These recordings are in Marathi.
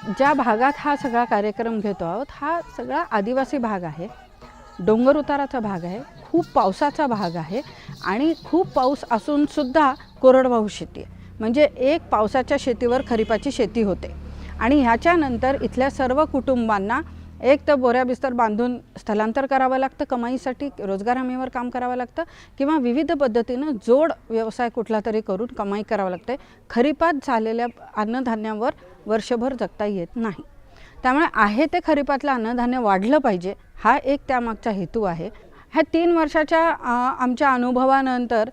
ज्या भागात हा सगळा कार्यक्रम घेतो आहोत हा सगळा आदिवासी भाग आहे, डोंगर उताराचा भाग आहे, खूप पावसाचा भाग आहे आणि खूप पाऊस असूनसुद्धा कोरडवाहू शेती आहे. म्हणजे एक पावसाच्या शेतीवर खरीपाची शेती होते आणि ह्याच्यानंतर इथल्या सर्व कुटुंबांना एक तर बोऱ्या बिस्तर बांधून स्थलांतर करावं लागतं, कमाईसाठी रोजगार हमीवर काम करावं लागतं किंवा विविध पद्धतीनं जोड व्यवसाय कुठला तरी करून कमाई करावं लागते. खरीपात झालेल्या अन्नधान्यावर वर्षभर जगता येत नाही. त्यामुळे आहे ते खरीपातलं अन्नधान्य वाढलं पाहिजे हा एक त्यामागचा हेतू आहे. ह्या 3 वर्षाच्या आमच्या अनुभवानंतर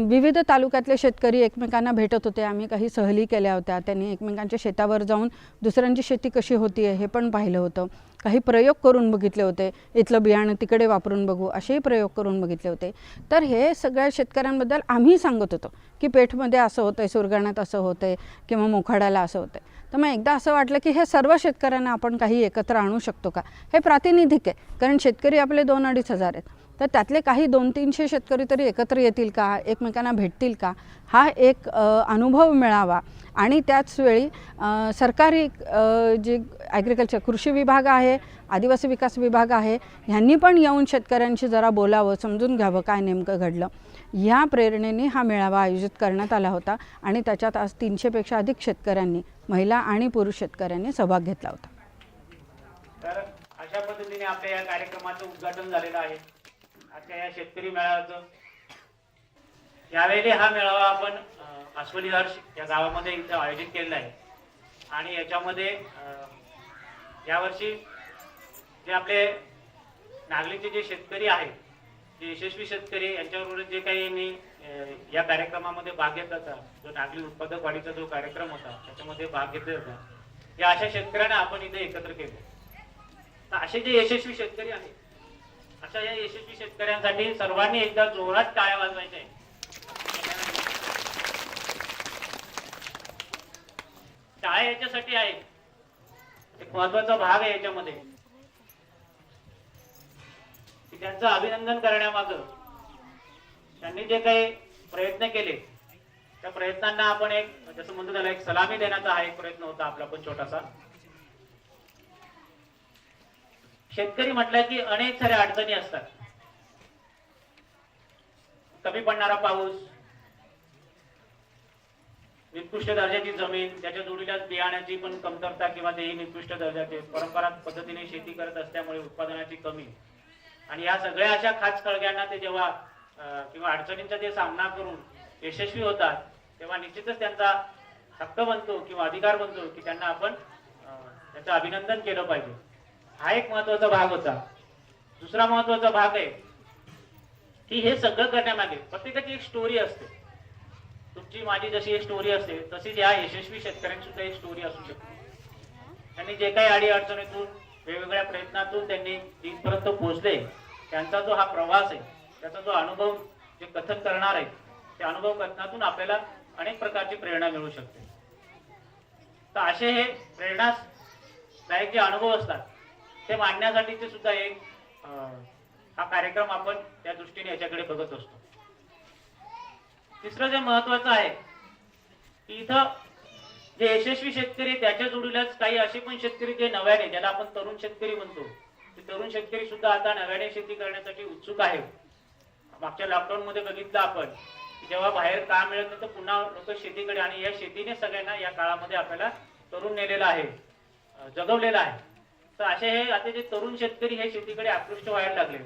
विविध तालुक्यातले शेतकरी एकमेकांना भेटत होते. आम्ही काही सहली केल्या होत्या. त्यांनी एकमेकांच्या शेतावर जाऊन दुसऱ्यांची शेती कशी होती आहे हे पण पाहिलं होतं. काही प्रयोग करून बघितले होते. इथलं बियाणं तिकडे वापरून बघू असेही प्रयोग करून बघितले होते. तर हे सगळ्या शेतकऱ्यांबद्दल आम्ही सांगत होतो की पेठमध्ये असं होतं आहे, सुरगाण्यात असं होतं आहे किंवा मोखाड्याला असं होतं आहे. तर मग एकदा असं वाटलं की हे सर्व शेतकऱ्यांना आपण काही एकत्र आणू शकतो का. हे प्रातिनिधिक आहे, कारण शेतकरी आपले 2-2.5 हजार आहेत. तर त्यातले काही 200-300 शेतकरी तरी एकत्र येतील का, एकमेकांना भेटतील का, हा एक अनुभव मिळावा. आणि त्याचवेळी सरकारी जे ॲग्रिकल्चर कृषी विभाग आहे, आदिवासी विकास विभाग आहे, ह्यांनी पण येऊन शेतकऱ्यांशी जरा बोलावं, समजून घ्यावं काय नेमकं घडलं. ह्या प्रेरणेने हा मेळावा आयोजित करण्यात आला होता आणि त्याच्यात आज 300पेक्षा अधिक शेतकऱ्यांनी, महिला आणि पुरुष शेतकऱ्यांनी सहभाग घेतला होता. तर अशा पद्धतीने आपल्या या कार्यक्रमाचं उद्घाटन झालेलं आहे. आजच्या या शेतकरी मेळाव्याचं यावेळी हा मेळावा आपण आस्वली हर्ष या गावामध्ये इथं आयोजित केलेला आहे आणि याच्यामध्ये यावर्षी जे आपले नागलीचे जे शेतकरी आहेत, जे यशस्वी शेतकरी यांच्याबरोबर जे काही मी या कार्यक्रमामध्ये भाग घेतला होता, जो नागली उत्पादक वाढीचा जो कार्यक्रम होता त्याच्यामध्ये भाग घेतला होता, या अशा शेतकऱ्यांना आपण इथे एकत्र केले. तर असे जे यशस्वी शेतकरी आहेत, अशा या यशस्वी शेतकऱ्यांसाठी सर्वांनी एकदा जोरात टाळ्या वाजवायच्या आहे. टाळ्या याच्यासाठी आहे, एक महत्वाचा भाग आहे याच्यामध्ये की त्यांचं अभिनंदन करण्यामागं त्यांनी जे काही प्रयत्न केले त्या प्रयत्नांना आपण एक जसं म्हणतो त्याला एक सलामी देण्याचा हा एक प्रयत्न होता आपला पण छोटासा. शेतकरी म्हटलं की अनेक साऱ्या अडचणी असतात. कमी पडणारा पाऊस, निकृष्ट दर्जाची जमीन, त्याच्या जोडीला बियाण्याची पण कमतरता किंवा तेही निकृष्ट दर्जाचे, परंपरागत पद्धतीने शेती करत असल्यामुळे उत्पादनाची कमी आणि या सगळ्या अशा खाच खळग्यांना ते जेव्हा किंवा अडचणींचा ते सामना करून यशस्वी होतात तेव्हा निश्चितच त्यांचा हक्क बनतो किंवा अधिकार बनतो की त्यांना आपण त्याचं अभिनंदन केलं पाहिजे. हा एक महत्वाचा भाग होता. दुसरा महत्वाचा भाग आहे की हे सगळं करण्यामागे प्रत्येकाची एक स्टोरी असते. तुमची माझी जशी एक स्टोरी असते तशीच या यशस्वी शेतकऱ्यांची सुद्धा एक स्टोरी असू शकते. त्यांनी जे काही अडी अडचणीतून वेगवेगळ्या प्रयत्नातून त्यांनी इथपर्यंत पोहोचले, त्यांचा जो हा प्रवास आहे, त्याचा जो अनुभव जे कथन करणार आहे, त्या अनुभव कथनातून आपल्याला अनेक प्रकारची प्रेरणा मिळू शकते. तर असे हे प्रेरणादायक जे अनुभव असतात ते मांडण्यासाठीचे सुद्धा एक हा कार्यक्रम आपण त्या दृष्टीने याच्याकडे बघत असतो. तिसरं जे महत्वाचं आहे की इथं जे यशस्वी शेतकरी त्याच्या जोडीलाच काही असे पण शेतकरी जे नव्याने, ज्याला आपण तरुण शेतकरी म्हणतो, ते तरुण शेतकरी सुद्धा आता नव्याने शेती करण्यासाठी उत्सुक आहेत. मागच्या लॉकडाऊन मध्ये बघितलं आपण की जेव्हा बाहेर काम मिळत नाही तर पुन्हा लोक शेतीकडे, आणि या शेतीने सगळ्यांना या काळामध्ये आपल्याला तरुण नेलेलं आहे, जगवलेलं आहे. तर असे हे आता जे तरुण शेतकरी हे शेतीकडे आकृष्ट व्हायला लागले.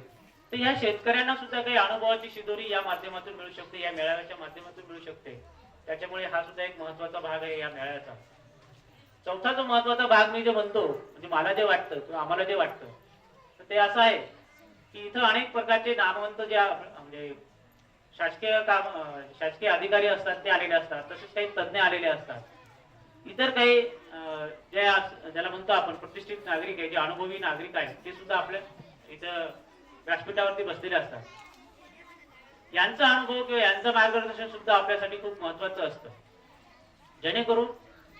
तर या शेतकऱ्यांना सुद्धा काही अनुभवाची शिदोरी या माध्यमातून मिळू शकते, या मेळाव्याच्या माध्यमातून मिळू शकते. त्याच्यामुळे हा सुद्धा एक महत्वाचा भाग आहे या मेळाव्याचा. चौथा जो महत्वाचा भाग मी जे म्हणतो, म्हणजे मला जे वाटतं किंवा आम्हाला जे वाटतं, तर ते असं आहे की इथं अनेक प्रकारचे नामवंत जे म्हणजे शासकीय अधिकारी असतात ते आलेले असतात, तसेच काही तज्ञ आलेले असतात. इतर काही जे ज्याला म्हणतो आपण प्रतिष्ठित नागरिक आहे, जे अनुभवी नागरिक आहेत, ते सुद्धा आपल्या इथं व्यासपीठावरती बसलेले असतात. यांचा अनुभव किंवा यांचं मार्गदर्शन सुद्धा आपल्यासाठी खूप महत्वाचं असतं, जेणेकरून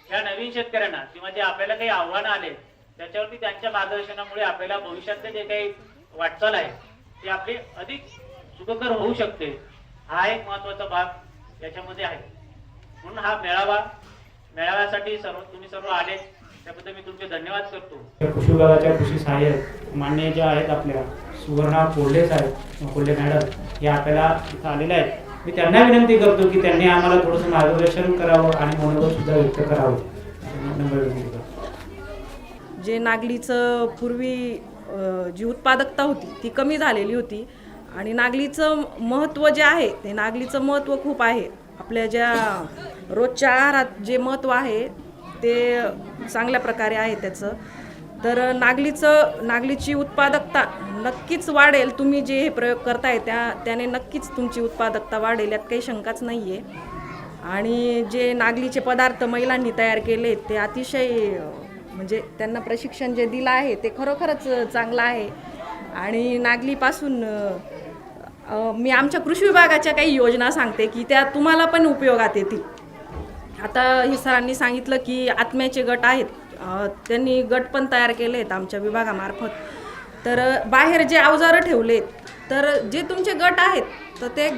या नवीन शेतकऱ्यांना किंवा जे आपल्याला काही आव्हानं आले त्याच्यावरती त्यांच्या मार्गदर्शनामुळे आपल्याला भविष्यातले जे काही वाटचाल आहे ती आपली अधिक सुखकर होऊ शकते. हा एक महत्वाचा भाग याच्यामध्ये आहे. म्हणून हा मेळाव्यासाठी तुम्ही सर्व आले त्याबद्दल मी तुमचे धन्यवाद करतो. कृषी विभागाच्या कृषी सहाय्यक मान्य ज्या आहेत आपल्या सुवर्णा कोल्हे साहेब कोल्हे मॅडम या आपल्याला इथं आलेल्या आहेत. मी त्यांना विनंती करतो की त्यांनी आम्हाला थोडंसं मार्गदर्शन करावं आणि मनोबल सुद्धा व्यक्त करावं. जे नागलीचं पूर्वी जी उत्पादकता होती ती कमी झालेली होती आणि नागलीचं महत्त्व जे आहे ते नागलीचं महत्त्व खूप आहे. आपल्या ज्या रोजच्या आहारात जे महत्त्व आहे ते चांगल्या प्रकारे आहे त्याचं. तर नागलीची उत्पादकता नक्कीच वाढेल. तुम्ही जे हे प्रयोग करताय त्याने नक्कीच तुमची उत्पादकता वाढेल, यात काही शंकाच नाही आहे. आणि जे नागलीचे पदार्थ महिलांनी तयार केले ते अतिशय म्हणजे त्यांना प्रशिक्षण जे दिलं आहे ते खरोखरच चांगलं आहे. आणि नागलीपासून मी आमच्या कृषी विभागाच्या काही योजना सांगते की त्या तुम्हाला पण उपयोगात येतील. आता हे सरांनी सांगितलं की आत्म्याचे गट आहेत, त्यांनी गट पण तयार केले आहेत आमच्या विभागामार्फत. तर बाहेर जे अवजारं ठेवलेत तर जे तुमचे गट आहेत तर ते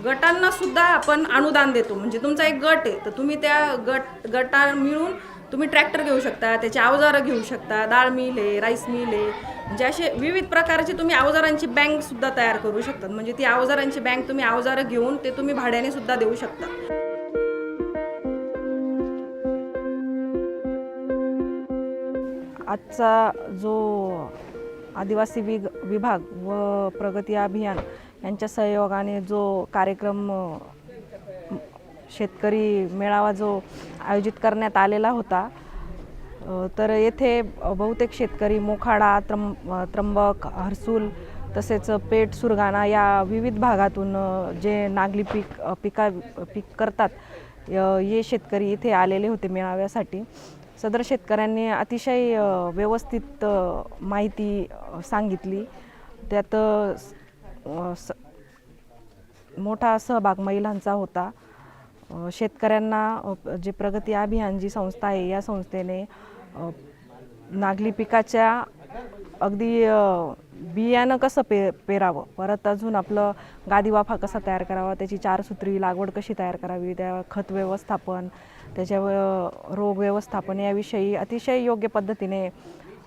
गटांना सुद्धा आपण अनुदान देतो. म्हणजे तुमचा एक गट आहे तर तुम्ही त्या गटा मिळून तुम्ही ट्रॅक्टर घेऊ शकता, त्याचे अवजारं घेऊ शकता, डाळ मिल आहे, राईस मिल आहे, म्हणजे असे विविध प्रकारचे तुम्ही अवजारांची बँक सुद्धा तयार करू शकता. म्हणजे ती अवजारांची बँक तुम्ही अवजारं घेऊन ते तुम्ही भाड्याने सुद्धा देऊ शकता. आजचा जो आदिवासी विभाग व प्रगती अभियान यांच्या सहयोगाने जो कार्यक्रम शेतकरी मेळावा जो आयोजित करण्यात आलेला होता, तर येथे बहुतेक शेतकरी मोखाडा, त्र्यंबक, हर्सूल तसेच पेठ, सुरगाणा या विविध भागातून जे नागली पीक करतात हे शेतकरी इथे आलेले होते मेळाव्यासाठी. सदर शेतकऱ्यांनी अतिशय व्यवस्थित माहिती सांगितली. त्यात मोठा सहभाग महिलांचा होता. शेतकऱ्यांना जे प्रगती अभियान जी संस्था आहे या संस्थेने नागली पिकाच्या अगदी बियाणं कसं पेरावं, परत अजून आपलं गादीवाफा कसा तयार करावा, त्याची 4 सूत्री लागवड कशी तयार करावी, त्या खत व्यवस्थापन, त्याच्या रोग व्यवस्थापन याविषयी अतिशय योग्य पद्धतीने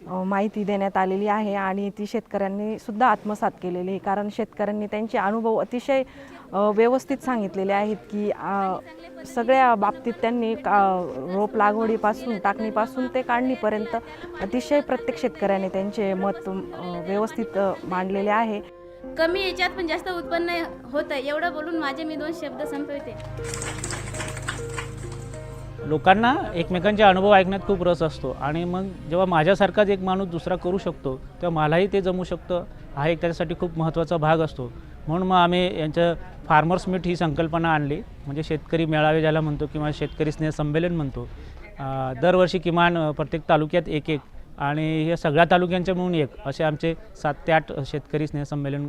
माहिती देण्यात आलेली आहे. आणि ती शेतकऱ्यांनी सुद्धा आत्मसात केलेली आहे. कारण शेतकऱ्यांनी त्यांचे अनुभव अतिशय व्यवस्थित सांगितलेले आहेत की सगळ्या बाबतीत त्यांनी रोप लागवडीपासून टाकणीपासून ते काढणीपर्यंत अतिशय प्रत्येक शेतकऱ्याने त्यांचे मत व्यवस्थित मांडलेले आहे. कमी याच्यात पण जास्त उत्पन्न होतं एवढं बोलून माझे मी 2 शब्द संपवते. लोकांना एकमेकांचे अनुभव ऐकण्यात खूप रस असतो आणि मग जेव्हा माझ्यासारखाच एक माणूस दुसरा करू शकतो तेव्हा मलाही ते जमू शकतं हा एक त्याच्यासाठी खूप महत्त्वाचा भाग असतो. म्हणून मग आम्ही यांचं फार्मर्स मीट ही संकल्पना आणली. म्हणजे शेतकरी मेळावे ज्याला म्हणतो किंवा शेतकरी स्नेह संमेलन म्हणतो. दरवर्षी किमान प्रत्येक तालुक्यात एक आणि हे सगळ्या तालुक्यांचे मिळून एक असे आमचे 7 ते 8 शेतकरी स्नेह संमेलन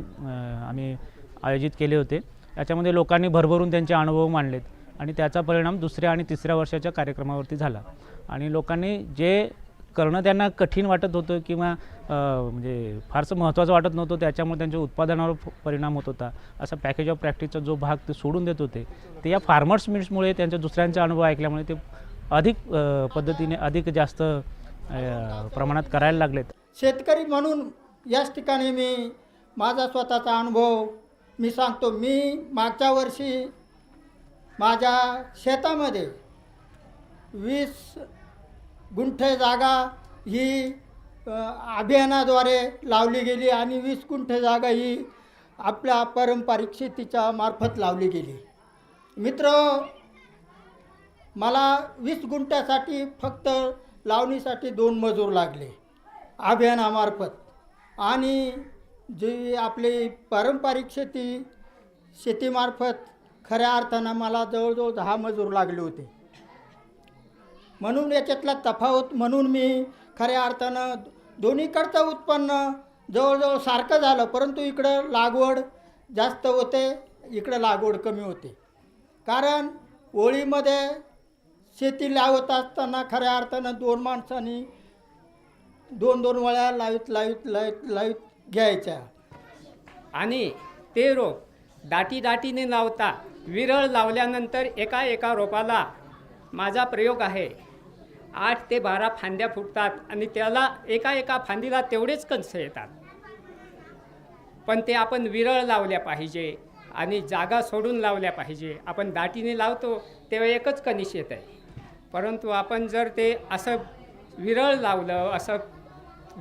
आम्ही आयोजित केले होते. याच्यामध्ये लोकांनी भरभरून त्यांचे अनुभव मांडलेत आणि त्याचा परिणाम 2ऱ्या आणि 3ऱ्या वर्षाच्या कार्यक्रमावरती झाला. आणि लोकांनी जे करणं त्यांना कठीण वाटत होतं किंवा म्हणजे फारसं महत्त्वाचं वाटत नव्हतं त्याच्यामुळे त्यांच्या उत्पादनावर परिणाम होत होता, असा पॅकेज ऑफ प्रॅक्टिसचा जो भाग ते सोडून देत होते ते या फार्मर्स मीट्समुळे त्यांच्या दुसऱ्यांचे अनुभव ऐकल्यामुळे ते अधिक पद्धतीने अधिक जास्त प्रमाणात करायला लागलेत. शेतकरी म्हणून याच ठिकाणी मी माझा स्वतःचा अनुभव मी सांगतो. मी मागच्या वर्षी माझ्या शेतामध्ये 20 गुंठे जागा ही अभियानाद्वारे लावली गेली आणि 20 गुंठे जागा ही आपल्या पारंपरिक शेतीच्या मार्फत लावली गेली. मित्र, मला 20 गुंठ्यासाठी फक्त लावणीसाठी 2 मजूर लागले अभियानामार्फत. आणि जी आपली पारंपरिक शेतीमार्फत खऱ्या अर्थानं मला जवळजवळ 10 मजूर लागले होते. म्हणून याच्यातला तफावत म्हणून मी खऱ्या अर्थानं दोन्हीकडचं उत्पन्न जवळजवळ सारखं झालं, परंतु इकडं लागवड जास्त होते, इकडं लागवड कमी होते. कारण ओळीमध्ये शेती लावत असताना खऱ्या अर्थानं 2 माणसांनी 2-2 वळ्या लावीत घ्यायच्या. आणि ते रोप दाटीने लावता विरळ लावल्यानंतर एका रोपाला माझा प्रयोग आहे 8 ते 12 फांद्या फुटतात आणि त्याला एका फांदीला तेवढेच कणसं येतात. पण ते आपण विरळ लावल्या पाहिजे आणि जागा सोडून लावल्या पाहिजे. आपण दाटीने लावतो तेव्हा एकच कणीस येत आहे, परंतु आपण जर ते असं विरळ लावलं, असं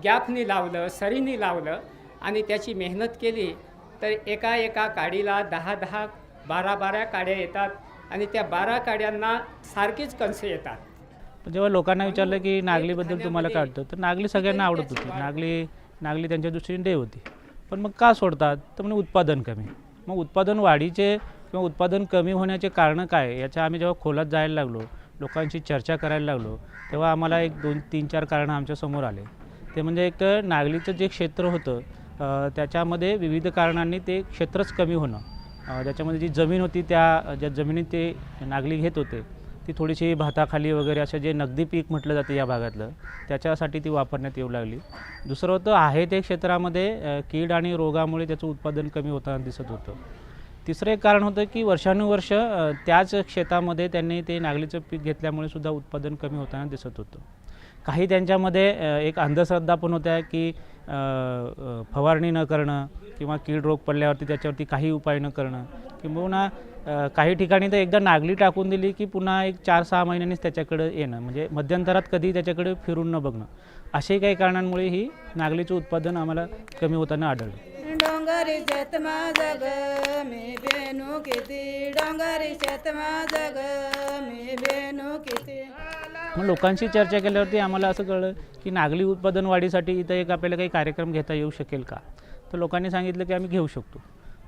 गॅपनी लावलं, सरीनी लावलं आणि त्याची मेहनत केली तर एका काडीला 10 12 काड्या येतात आणि त्या 12 काड्यांना सारखीच कणसं येतात. पण जेव्हा लोकांना विचारलं की नागलीबद्दल तुम्हाला काय वाटतं, तर नागली सगळ्यांना आवडत होती. नागली त्यांच्या दृष्टीने देव होती. पण मग का सोडतात, तर म्हणजे उत्पादन कमी. मग उत्पादन वाढीचे किंवा उत्पादन कमी होण्याचे कारणं काय, याच्या आम्ही जेव्हा खोलात जायला लागलो, लोकांशी चर्चा करायला लागलो, तेव्हा आम्हाला 1 2 3 4 कारणं आमच्यासमोर आले. ते म्हणजे एक तर नागलीचं जे क्षेत्र होतं त्याच्यामध्ये विविध कारणांनी ते क्षेत्रच कमी होणं. त्याच्यामध्ये जी जमीन होती ज्या जमिनीत ते नागली घेत होते ती थोडीशी भाताखाली वगैरे असं जे नगदी पीक म्हटलं जातं या भागातलं, त्याच्यासाठी ती वापरण्यात येऊ लागली. दुसरं होतं आहे ते क्षेत्रामध्ये कीड आणि रोगामुळे त्याचं उत्पादन कमी होताना दिसत होतं. तिसरं एक कारण होतं की वर्षानुवर्ष त्याच शेतामध्ये त्यांनी ते नागलीचं पीक घेतल्यामुळे सुद्धा उत्पादन कमी होताना दिसत होतं. काही त्यांच्यामध्ये एक अंधश्रद्धा पण होत्या की फवारणी न करणं किंवा कीड रोग पडल्यावरती त्याच्यावरती काही उपाय न करणं, किंवा काही ठिकाणी तर एकदा नागली टाकून दिली की पुन्हा एक 4-6 महिन्यांनीच त्याच्याकडे येणं, म्हणजे मध्यंतरात कधी त्याच्याकडे फिरून न बघणं. असे काही कारणांमुळे ही नागलीचं उत्पादन आम्हाला कमी होताना आढळलं. डोंगरी शेत माझं ग मी बेनू किती, डोंगरी शेत माझं ग मी बेनू किती. मग लोकांशी चर्चा केल्यावरती आम्हाला असं कळलं की नागली उत्पादन वाढीसाठी इथं एक आपल्याला काही कार्यक्रम घेता येऊ शकेल का. तर लोकांनी सांगितलं की आम्ही घेऊ शकतो.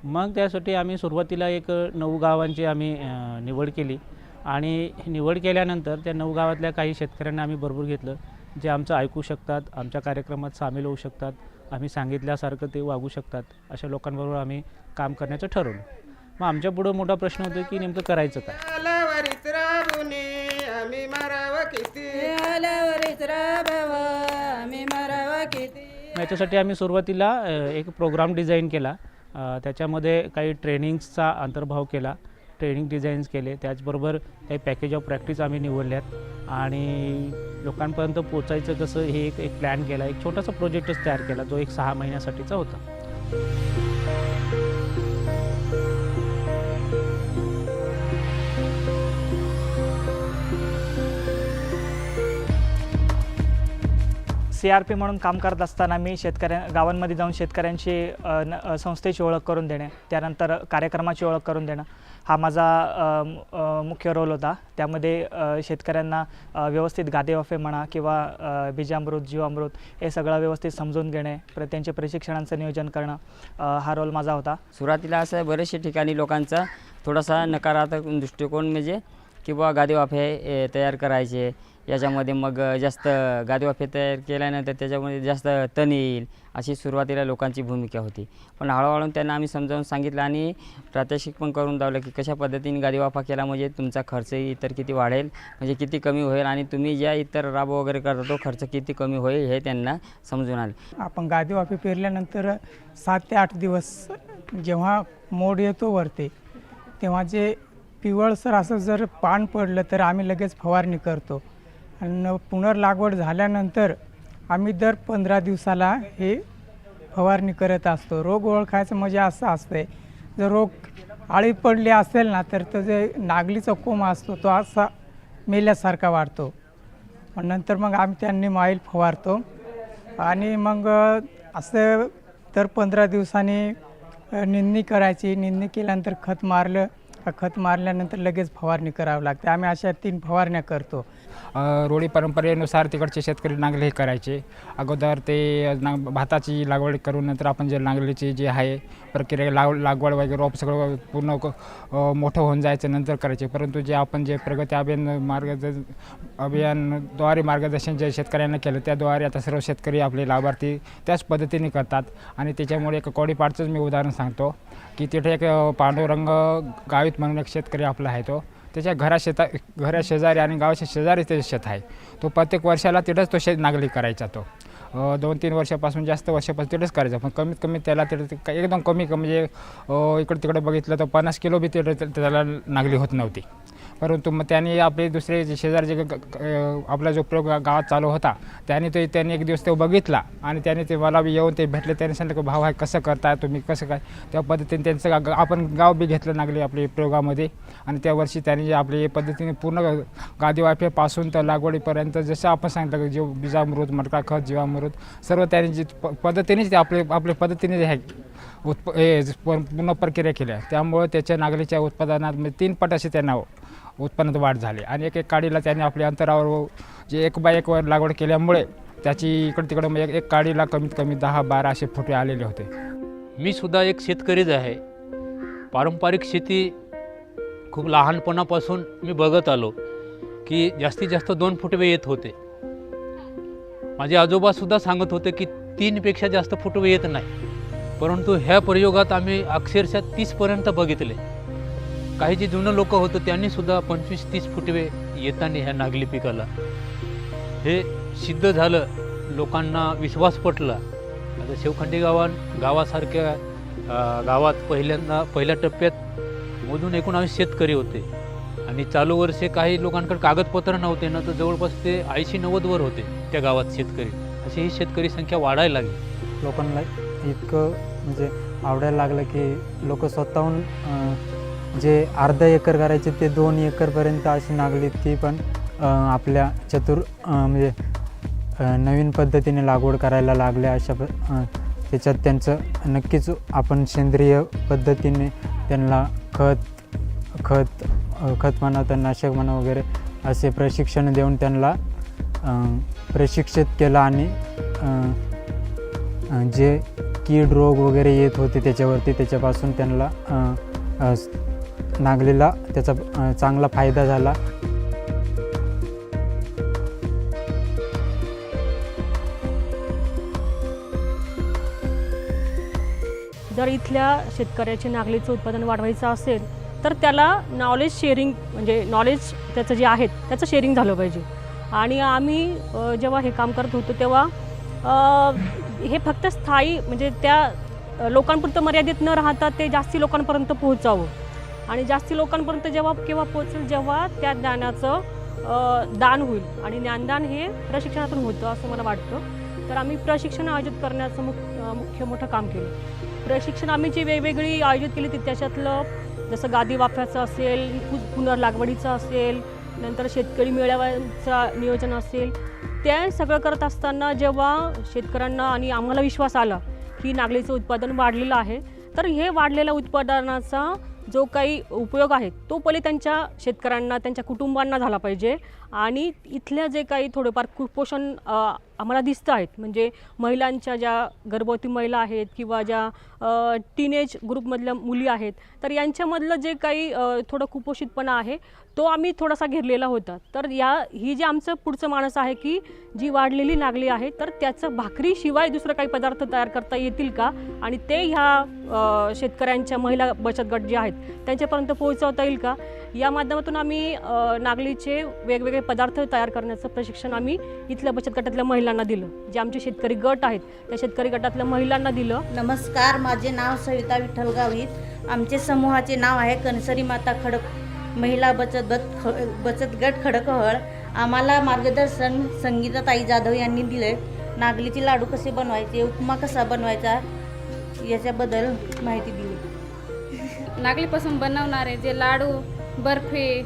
मग त्यासाठी आम्ही सुरुवातीला 9 गावांची आम्ही निवड केली आणि निवड केल्यानंतर त्या 9 गावातल्या काही शेतकऱ्यांना आम्ही बरोबर घेतलं, जे आमचं ऐकू शकतात, आमच्या कार्यक्रमात सामील होऊ शकतात, आम्ही सांगितल्यासारखं ते वागू शकतात, अशा लोकांबरोबर आम्ही काम करण्याचं ठरवलं. मग आमच्या पुढं मोठा प्रश्न होता की नेमकं करायचं काय. याच्यासाठी आम्ही सुरुवातीला एक प्रोग्राम डिझाईन केला. त्याच्यामध्ये काही ट्रेनिंग्सचा अंतर्भाव केला, ट्रेनिंग डिझाईन्स केले. त्याचबरोबर काही पॅकेज ऑफ प्रॅक्टिस आम्ही निवडल्यात आणि लोकांपर्यंत पोचायचं कसं हे एक प्लॅन केला. एक छोटासा प्रोजेक्टच तयार केला जो एक 6 महिन्यासाठीचा होता. CRP म्हणून काम करत असताना मी गावांमध्ये जाऊन शेतकऱ्यांची संस्थेची ओळख करून देणे, त्यानंतर कार्यक्रमाची ओळख करून देणं हा माझा मुख्य रोल होता. त्यामध्ये शेतकऱ्यांना व्यवस्थित गादेवाफे म्हणा किंवा बीजामृत, जीवामृत हे सगळं व्यवस्थित समजून घेणे, त्यांचे प्रशिक्षणांचं नियोजन करणं हा रोल माझा होता. सुरुवातीला असं बरेचशा ठिकाणी लोकांचा थोडासा नकारात्मक दृष्टिकोन म्हणजे किंवा गादेवाफे तयार करायचे, याच्यामध्ये मग जास्त गादेवाफे तयार केल्यानंतर त्याच्यामध्ये जास्त तण येईल अशी सुरुवातीला लोकांची भूमिका होती. पण हळूहळू त्यांना आम्ही समजावून सांगितलं आणि प्रात्यक्षिक पण करून दावलं की कशा पद्धतीने गादेवाफा केला म्हणजे तुमचा खर्च इतर किती वाढेल, म्हणजे किती कमी होईल आणि तुम्ही ज्या इतर राब वगैरे करता तो खर्च किती कमी होईल हे त्यांना समजून आले. आपण गादेवाफे पेरल्यानंतर 7 ते 8 दिवस जेव्हा मोड येतो वरती तेव्हा जे पिवळसर असं जर पान पडलं तर आम्ही लगेच फवारणी करतो आणि पुनर्लागवड झाल्यानंतर आम्ही दर 15 दिवसाला हे फवारणी करत असतो. रोग ओळखायचं म्हणजे असं असतं, जर रोग आळी पडली असेल ना तर तो जे नागलीचा कोंब असतो तो असा मेल्यासारखा वाढतो. नंतर मग आम्ही त्यांनी माईल फवारतो आणि मग असं दर 15 दिवसांनी निंदणी करायची. निंदणी केल्यानंतर खत मारल्यानंतर लगेच फवारणी करावी लागते. आम्ही अशा 3 फवारण्या करतो. रूढी परंपरेनुसार तिकडचे शेतकरी नांगले हे करायचे. अगोदर ते भाताची लागवड करून नंतर आपण जे नांगलीची जे आहे प्रक्रिया लागवड वगैरे रोप सगळं पूर्ण मोठं होऊन जायचं नंतर करायचे. परंतु जे आपण जे प्रगती अभियानद्वारे मार्गदर्शन जे शेतकऱ्यांना केलं त्याद्वारे आता सर्व शेतकरी आपले लाभार्थी त्याच पद्धतीने करतात. आणि त्याच्यामुळे एक कोडीपाडचंच मी उदाहरण सांगतो की तिथे एक पांडुरंग गावित म्हणून एक शेतकरी आपला आहे, तो त्याच्या घराशेजारी आणि गावाच्या शेजारी त्याचं शेत आहे. तो प्रत्येक वर्षाला तिथंच तो नांगली करायचा. तो 2-3 वर्षापासून जास्त वर्षापासून तिथंच करायचा. पण कमीत कमी त्याला तिथं एकदम कमी म्हणजे इकडं तिकडे बघितलं तर 50 किलो बी तिथं त्याला नांगली होत नव्हती. परंतु मग त्यांनी आपले दुसरे जे शेजारचे आपला जो प्रयोग गावात चालू होता त्यांनी एक दिवस तो बघितला आणि त्याने ते मला येऊन ते भेटले. त्यांनी सांगितलं की भाऊ आहे कसं करताय तुम्ही, कसं काय, त्या पद्धतीने त्यांचं आपण गाव बी घेतलं नागली आपल्या प्रयोगामध्ये. आणि त्या वर्षी त्यांनी आपली पद्धतीने पूर्ण गादी वाफेपासून तर लागवडीपर्यंत जसं आपण सांगितलं की बीजामृत, मडका खत, जीवामृत सर्व त्यांनी जी पद्धतीनेच ते आपल्या पद्धतीने जे आहे पूर्ण प्रक्रिया केल्या. त्यामुळे त्याच्या नागलीच्या उत्पादनात 3 पट असे त्यांना उत्पन्नात वाढ झाली. आणि एक काडीला त्यांनी आपल्या अंतरावर जे 1 बाय 1 वर लागवड केल्यामुळे त्याची इकडं तिकडं म्हणजे एक काडीला कमीत कमी 10-12 असे फुटे आलेले होते. मी सुद्धा एक शेतकरीच आहे. पारंपरिक शेती खूप लहानपणापासून मी बघत आलो की जास्तीत जास्त 2 फुटवे येत होते. माझे आजोबासुद्धा सांगत होते की 3पेक्षा जास्त फुटवे येत नाही. परंतु ह्या प्रयोगात आम्ही अक्षरशः 30पर्यंत बघितले. काही जे जुनं लोक होतं त्यांनीसुद्धा 25-30 फुटवे येताना ह्या नागली पिकाला हे सिद्ध झालं. लोकांना विश्वास पटला. आता शेवखंडी गावासारख्या गावात पहिल्या टप्प्यात मधून 19 शेतकरी होते आणि चालू वर्षे काही लोकांकडे कागदपत्र नव्हते ना, तर जवळपास ते 80-90 वर होते त्या गावात शेतकरी. अशी ही शेतकरी संख्या वाढायला लागली. लोकांना इतकं म्हणजे आवडायला लागलं की लोक स्वतःहून जे अर्धा एकर करायचे ते 2 एकरपर्यंत अशी नागली ती पण आपल्या म्हणजे नवीन पद्धतीने लागवड करायला लागले. अशा त्याच्यात त्यांचं नक्कीच आपण सेंद्रिय पद्धतीने त्यांना खत म्हणा, तणनाशक म्हणा वगैरे असे प्रशिक्षण देऊन त्यांना प्रशिक्षित केलं. आणि जे कीड रोग वगैरे येत होते त्याच्यापासून त्यांना नागलीला त्याचा चांगला फायदा झाला. जर इथल्या शेतकऱ्याचे नागलीचं उत्पादन वाढवायचं असेल तर त्याला नॉलेज शेअरिंग म्हणजे नॉलेज त्याचं जे आहे त्याचं शेअरिंग झालं पाहिजे. आणि आम्ही जेव्हा हे काम करत होतो तेव्हा हे फक्त स्थायी म्हणजे त्या लोकांपुरतं मर्यादित न राहता ते जास्ती लोकांपर्यंत पोहोचावं. आणि जास्ती लोकांपर्यंत केव्हा पोहोचेल जेव्हा त्या ज्ञानाचं दान होईल. आणि ज्ञानदान हे प्रशिक्षणातून होतं असं मला वाटतं. तर आम्ही प्रशिक्षण आयोजित करण्याचं मुख्य मोठं काम केलं. प्रशिक्षण आम्ही जी वेगवेगळी आयोजित केली ती त्याच्यातलं जसं गादी वाफ्याचं असेल, पुनर्लागवडीचं असेल, नंतर शेतकरी मेळाव्यांचं नियोजन असेल, ते सगळं करत असताना जेव्हा शेतकऱ्यांना आणि आम्हाला विश्वास आला की नागलीचं उत्पादन वाढलेलं आहे, तर हे वाढलेल्या उत्पादनाचा जो काही उपयोग आहे तो पहिले त्यांच्या शेतकऱ्यांना, त्यांच्या कुटुंबांना झाला पाहिजे. आणि इथल्या जे काही थोडेफार कुपोषण आम्हाला दिसतं आहेत, म्हणजे महिलांच्या ज्या गर्भवती महिला आहेत किंवा ज्या टीनेज ग्रुपमधल्या मुली आहेत, तर यांच्यामधलं जे काही थोडं कुपोषितपणा आहे तो आम्ही थोडासा घेरलेला होता. तर ही जे आमचं पुढचं मानस आहे की जी वाढलेली नागली आहे तर त्याचं भाकरीशिवाय दुसरं काही पदार्थ तयार करता येतील का, आणि ते ह्या शेतकऱ्यांच्या महिला बचत गट जे आहेत त्यांच्यापर्यंत पोहोचवता येईल का, या माध्यमातून आम्ही नागलीचे वेगवेगळे पदार्थ तयार करण्याचं प्रशिक्षण आम्ही इथल्या बचत गटातल्या महिलांना दिलं. जे आमचे शेतकरी गट आहेत त्या शेतकरी गटातल्या महिलांना दिलं. नमस्कार, माझे नाव सविता विठ्ठल गावित. आमचे समूहाचे नाव आहे कणसरी माता खडक महिला बचत गट खडकहळ. आम्हाला मार्गदर्शन संगीताताई जाधव यांनी दिले. नागलीचे लाडू कसे बनवायचे, उपमा कसा बनवायचा याच्याबद्दल माहिती दिली. नागलीपासून बनवणारे जे लाडू, बर्फी,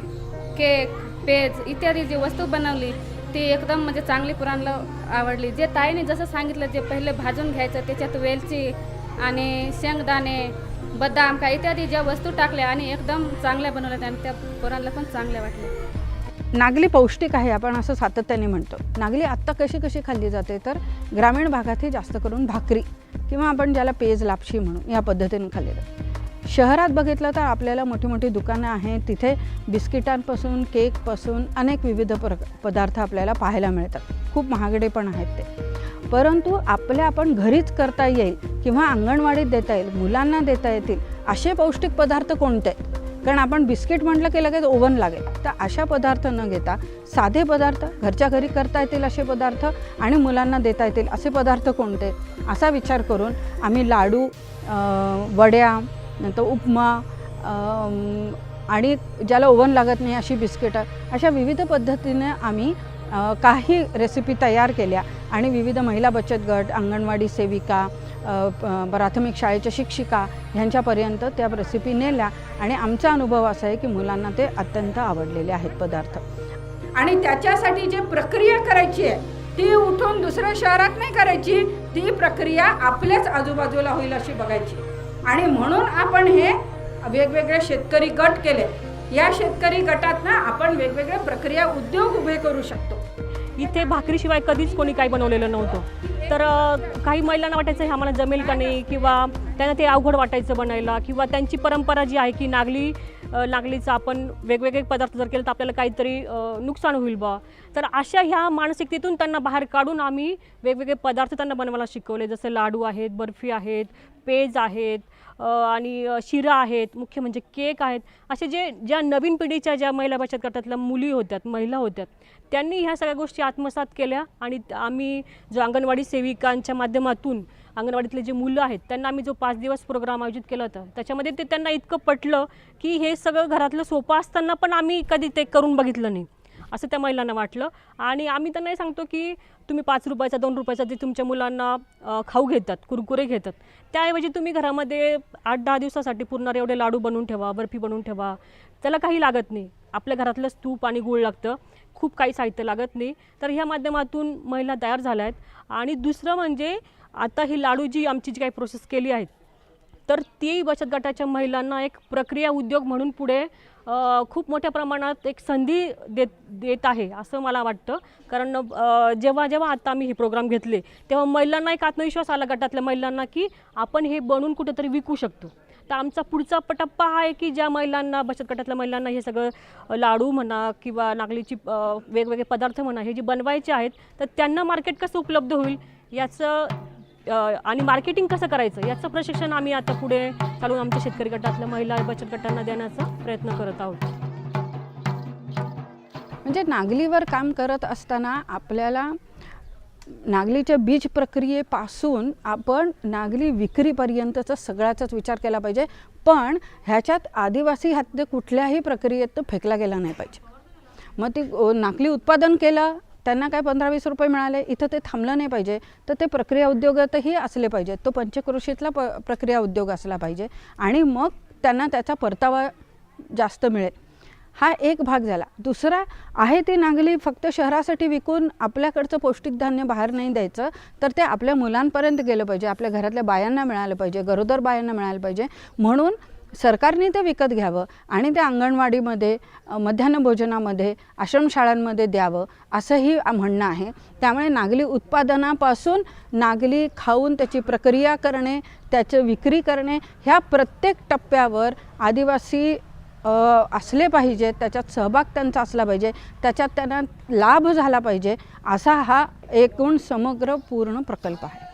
केक, पेज इत्यादी जी वस्तू बनवली ती एकदम म्हणजे चांगली पुराणला आवडली. जे ताईने जसं सांगितलं, जे पहिले भाजून घ्यायचं, त्याच्यात वेलची आणि शेंगदाणे, बदाम का इत्यादी ज्या वस्तू टाकल्या आणि एकदम चांगल्या बनवल्या आणि त्या पोरांना पण चांगल्या वाटल्या. नागली पौष्टिक आहे आपण असं सातत्याने म्हणतो. नागली आत्ता कशी खाल्ली जाते तर ग्रामीण भागातही जास्त करून भाकरी किंवा आपण ज्याला पेज लापशी म्हणू या पद्धतीने खाल्ली जाते. शहरात बघितलं तर आपल्याला मोठी मोठी दुकानं आहेत, तिथे बिस्किटांपासून केकपासून अनेक विविध पदार्थ आपल्याला पाहायला मिळतात. खूप महागडे पण आहेत ते. परंतु आपण घरीच करता येईल किंवा अंगणवाडीत देता येईल, मुलांना देता येतील असे पौष्टिक पदार्थ कोणते आहेत? कारण आपण बिस्किट म्हटलं की लगेच ओव्हन लागेल. तर अशा पदार्थ न घेता साधे पदार्थ, घरच्या घरी करता येतील असे पदार्थ आणि मुलांना देता येतील असे पदार्थ कोणते, असा विचार करून आम्ही लाडू, वड्या, नंतर उपमा, आणि ज्याला ओव्हन लागत नाही अशी बिस्किटं, अशा विविध पद्धतीने आम्ही काही रेसिपी तयार केल्या आणि विविध महिला बचत गट, अंगणवाडी सेविका, प्राथमिक शाळेच्या शिक्षिका ह्यांच्यापर्यंत त्या रेसिपी नेल्या आणि आमचा अनुभव असा आहे की मुलांना ते अत्यंत आवडलेले आहेत पदार्थ. आणि त्याच्यासाठी जी प्रक्रिया करायची आहे ती उठून दुसऱ्या शहरात नाही करायची, ती प्रक्रिया आपल्याच आजूबाजूला होईल अशी बघायची. आणि म्हणून आपण हे वेगवेगळे शेतकरी गट केले. या शेतकरी गटात ना आपण वेगवेगळे प्रक्रिया उद्योग उभे करू शकतो. इथे भाकरीशिवाय कधीच कोणी काही बनवलेलं नव्हतं. तर काही महिलांना वाटायचं हे आम्हाला जमेल का नाही, किंवा त्यांना ते अवघड वाटायचं बनायला, किंवा त्यांची परंपरा जी आहे की नागलीचं आपण वेगवेगळे पदार्थ जर केले तर आपल्याला काहीतरी नुकसान होईल बा. तर अशा ह्या मानसिकतेतून त्यांना बाहेर काढून आम्ही वेगवेगळे पदार्थ त्यांना बनवायला शिकवले. जसं लाडू आहेत, बर्फी आहेत, पेज आहेत आणि शिरा आहेत, मुख्य म्हणजे केक आहेत. असे ज्या नवीन पिढीच्या ज्या महिला बचत गटातल्या मुली होत्या, महिला होत्या, त्यांनी ह्या सगळ्या गोष्टी आत्मसात केल्या. आणि आम्ही जो अंगणवाडी सेविकांच्या माध्यमातून अंगणवाडीतले जे मुलं आहेत त्यांना आम्ही जो 5 दिवस प्रोग्राम आयोजित केला होता, त्याच्यामध्ये ते त्यांना इतकं पटलं की हे सगळं घरातलं सोपं असताना पण आम्ही कधी ते करून बघितलं नाही असं त्या महिलांना वाटलं. आणि आम्ही त्यांना सांगतो की तुम्ही 5 रुपयाचा 2 रुपयाचा जे तुमच्या मुलांना खाऊ घेतात, कुरकुरे घेतात, त्याऐवजी तुम्ही घरामध्ये 8-10 दिवसासाठी पुरणार एवढे लाडू बनवून ठेवा, बर्फी बनवून ठेवा. त्याला काही लागत नाही, आपल्या घरातलंच तूप आणि गूळ लागतं, खूप काही साहित्य लागत नाही. तर ह्या माध्यमातून महिला तयार झाल्या आहेत. आणि दुसरं म्हणजे आता ही लाडू जी आमची जी काही प्रोसेस केली आहे तर ती बचत गटाच्या महिलांना एक प्रक्रिया उद्योग म्हणून पुढे खूप मोठ्या प्रमाणात एक संधी देत आहे असं मला वाटतं. कारण जेव्हा आता आम्ही हे प्रोग्राम घेतले तेव्हा महिलांना एक आत्मविश्वास आला, गटातल्या महिलांना, की आपण हे बनवून कुठेतरी विकू शकतो. तर आमचा पुढचा टप्पा हा आहे की ज्या महिलांना, बचत गटातल्या महिलांना हे सगळं लाडू म्हणा किंवा नागलीची वेगवेगळे पदार्थ म्हणा हे जे बनवायचे आहेत तर त्यांना मार्केट कसं उपलब्ध होईल याचं आणि मार्केटिंग कसं करायचं याचं प्रशिक्षण आम्ही आता पुढे चालून आमच्या शेतकरी गटातल्या महिला बचत गटांना देण्याचा प्रयत्न करत आहोत. म्हणजे नागलीवर काम करत असताना आपल्याला नागलीच्या बीज प्रक्रियेपासून आपण नागली विक्रीपर्यंतचा सगळ्याचाच विचार केला पाहिजे. पण ह्याच्यात आदिवासी हद्द कुठल्याही प्रक्रियेत फेकला गेला नाही पाहिजे. मग ती नागली उत्पादन केलं, त्यांना काय 15-20 रुपये मिळाले, इथं ते थांबलं नाही पाहिजे. तर ते प्रक्रिया उद्योगातही असले पाहिजेत. तो पंचक्रोशीतला प्रक्रिया उद्योग असला पाहिजे आणि मग त्यांना त्याचा परतावा जास्त मिळेल. हा एक भाग झाला. दुसरा आहे ती नागली फक्त शहरासाठी विकून आपल्याकडचं पौष्टिक धान्य बाहेर नाही द्यायचं, तर ते आपल्या मुलांपर्यंत गेलं पाहिजे, आपल्या घरातल्या बायांना मिळालं पाहिजे, गरोदर बायांना मिळालं पाहिजे. म्हणून सरकारने ते विकत घ्यावं आणि ते अंगणवाडीमध्ये, मध्यान्ह भोजनामध्ये, आश्रमशाळांमध्ये द्यावं असंही म्हणणं आहे. त्यामुळे नागली उत्पादनापासून नागली खाऊन त्याची प्रक्रिया करणे, त्याचं विक्री करणे, ह्या प्रत्येक टप्प्यावर आदिवासी असले पाहिजेत, त्याच्यात सहभाग त्यांचा असला पाहिजे, त्याच्यात त्यांना लाभ झाला पाहिजे, असा हा एकूण समग्र पूर्ण प्रकल्प आहे.